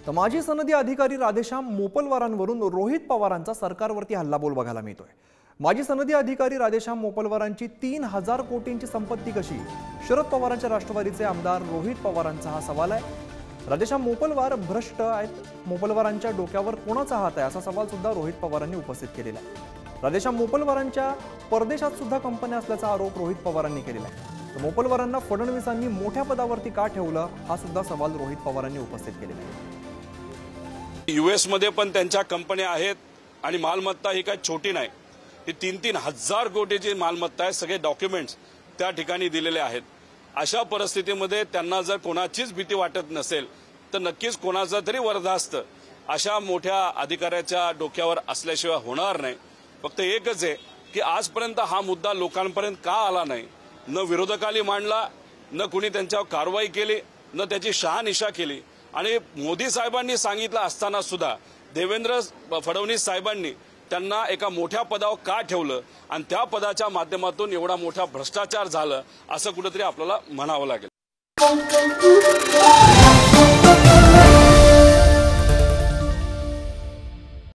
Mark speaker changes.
Speaker 1: तर माजी सनदी अधिकारी राधेश्याम मोपलवारांवरून रोहित पवारांचा सरकारवरती हल्लाबोल बघायला मिळतोय। माजी सनदी अधिकारी राधेश्याम मोपलवारांची 3000 कोटींची संपत्ती कशी? शरद पवारांच्या राष्ट्रवादीचे आमदार रोहित पवारांचा हा सवाल आहे। राधेश्याम मोपलवार भ्रष्ट आहेत, मोपलवारांच्या डोक्यावर कोणाचा हात आहे असा सवाल सुद्धा रोहित पवारांनी उपस्थित केलेला आहे। राधेश्याम मोपलवारांच्या परदेशात सुद्धा कंपन्या असल्याचा आरोप रोहित पवारांनी केलेला आहे। तर मोपलवारांना फडणवीसांनी मोठ्या पदावरती का ठेवलं हा सुद्धा सवाल रोहित पवारांनी उपस्थित केलेला आहे।
Speaker 2: यूएस मध्ये पण त्यांच्या कंपन्या आहेत आणि मालमत्ता ही काही छोटी नाही, ही 3-3 हजार कोटीची मालमत्ता आहे। सगळे डॉक्युमेंट्स त्या ठिकाणी दिलेले आहेत। अशा परिस्थितीमध्ये त्यांना जर कोणाचीच भीती वाटत नसेल तर नक्कीच कोणाचा तरी वरदास्त अशा मोठ्या अधिकाऱ्याच्या डोक्यावर असल्याशिवाय होणार नाही। फक्त एकच आहे की आजपर्यंत हा मुद्दा लोकांपर्यंत का आला नाही, न विरोधकांनी मांडला, न कुणी त्यांच्यावर कारवाई केली, न त्याची शहानिशा केली। आणि मोदी साहेबांनी सांगितलं असताना सुद्धा देवेंद्र फडणवीस साहेबांनी त्यांना एका मोठ्या पदावर का ठेवलं आणि त्या पदाच्या माध्यमातून एवढा मोठा भ्रष्टाचार झालं असं कुठेतरी आपल्याला म्हणावं लागेल।